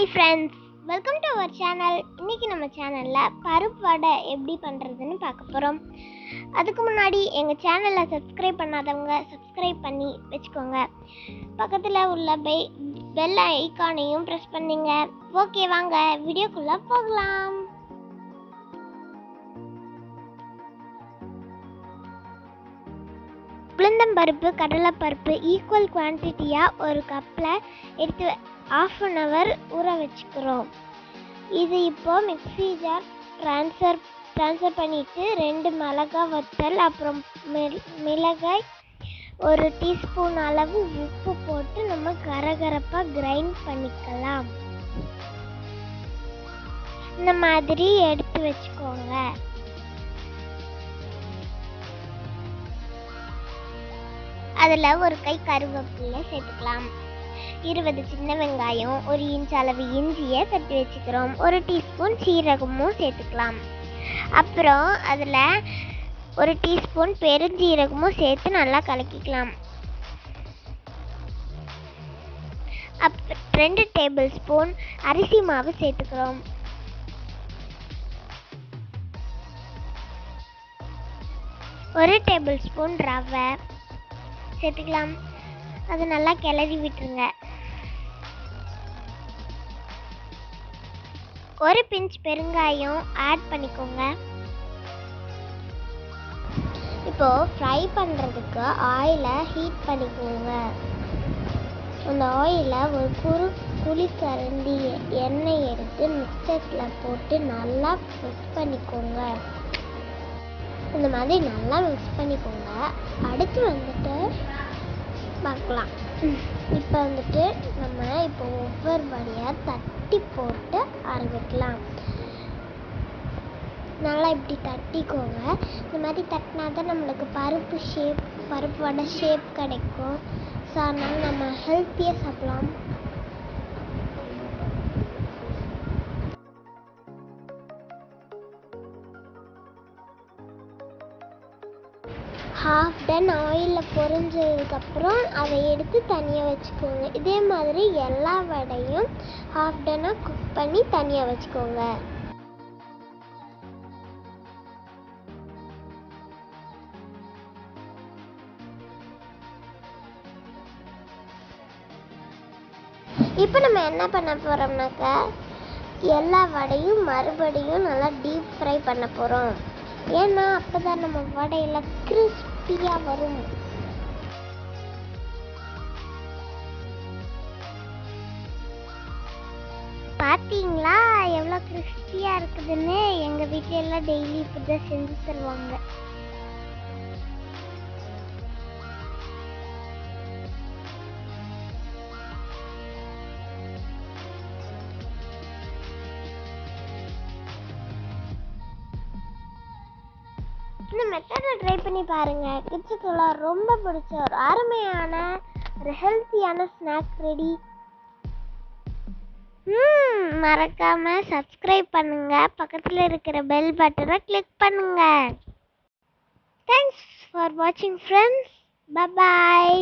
Hi friends, welcome to our channel. இன்னைக்கு நம்ம சேனல்ல பருப்பு வடை எப்படி பண்றதுன்னு பார்க்க போறோம். அதுக்கு முன்னாடி எங்க சேனலை சப்ஸ்கிரைப் பண்ணாதவங்க சப்ஸ்கிரைப் பண்ணி வெச்சுக்கோங்க. பக்கத்துல உள்ள பெல் ஐகானையும் பிரஸ் பண்ணுங்க. ஓகே, வாங்க வீடியோக்குள்ள போகலாம். உளுந்தம்பருப்பு கடலைப்பருப்பு ஈக்குவல் குவான்டிட்டியா ஒரு கப்ல எடுத்து ½ an hour ஊற வச்சுக்கிறோம். இது இப்போ மிக்ஸி ஜார் ட்ரான்ஸ்ஃபர் பண்ணிட்டு 2 மிளகாய் வத்தல், அப்புறம் மிளகாய் 1 டீஸ்பூன் அளவு உப்பு போட்டு நம்ம கரகரப்பா கிரைண்ட் பண்ணிக்கலாம். இந்த மாதிரி எடுத்து வச்சுக்கோங்க. அதில் ஒரு கை கருவேப்பிலை சேர்த்துக்கலாம். 20 சின்ன வெங்காயம், 1 இன்ச் அளவு இஞ்சியை தட்டி வச்சுக்கிறோம். 1 டீஸ்பூன் சீரகமும் சேர்த்துக்கலாம். அப்புறம் அதில் 1 டீஸ்பூன் பெருஞ்சீரகமும் சேர்த்து நல்லா கலக்கிக்கலாம். 2 டேபிள் ஸ்பூன் அரிசி மாவு சேர்த்துக்கிறோம். 1 டேபிள் ஸ்பூன் ரவை சேர்த்துக்கலாம். அது நல்லா கிளறி விட்டுருங்க. 1 பிஞ்ச் பெருங்காயம் ஆட் பண்ணிக்கோங்க. இப்போ ஃப்ரை பண்ணுறதுக்கு ஆயிலை ஹீட் பண்ணிக்கோங்க. அந்த ஆயிலில் ஒரு குழிக்கரண்டி எண்ணெய் எடுத்து மிக்சரில் போட்டு நல்லா மிக்ஸ் பண்ணிக்கோங்க. இந்த மாதிரி நல்லா மிக்ஸ் பண்ணிக்கோங்க. அடுத்து வந்துட்டு பார்க்கலாம். இப்போ வந்துட்டு நம்ம ஒவ்வொரு வடையாக தட்டி போட்டு ஆரம்பிக்கலாம். நல்லா இப்படி தட்டிக்கோங்க. இந்த மாதிரி தட்டினா தான் நம்மளுக்கு பருப்பு வடை ஷேப் கிடைக்கும். ஸோ அதனால் நம்ம ஹெல்த்தியாக சாப்பிடலாம். ½ டன் ஆயிலில் பொரிஞ்சதுக்கப்புறம் அதை எடுத்து தனியாக வச்சுக்கோங்க. இதே மாதிரி எல்லா வடையும் ½ டன்னாக குக் பண்ணி தனியாக வச்சுக்கோங்க. இப்போ நம்ம என்ன பண்ண போகிறோம்னாக்கா, எல்லா வடையும் மறுபடியும் நல்லா டீப் ஃப்ரை பண்ண போகிறோம். ஏன்னா அப்போ தான் நம்ம வடையில் கிறிஸ்பியாக வரும். பார்த்தீங்களா எவ்வளோ கிறிஸ்பியாக இருக்குதுன்னு? எங்கள் வீட்டில எல்லாம் டெய்லி இப்படி தான் செஞ்சு தருவாங்க. இந்த மெத்தடை ட்ரை பண்ணி பாருங்க. கிட்ஸுக்கெல்லாம் ரொம்ப பிடிச்ச ஒரு அருமையான ஒரு ஹெல்த்தியான ஸ்நாக் ரெடி. மறக்காம சப்ஸ்கிரைப் பண்ணுங்க. பக்கத்தில் இருக்கிற பெல் பட்டனை கிளிக் பண்ணுங்க. தேங்க்ஸ் ஃபார் வாட்சிங் ஃப்ரெண்ட்ஸ். Bye bye.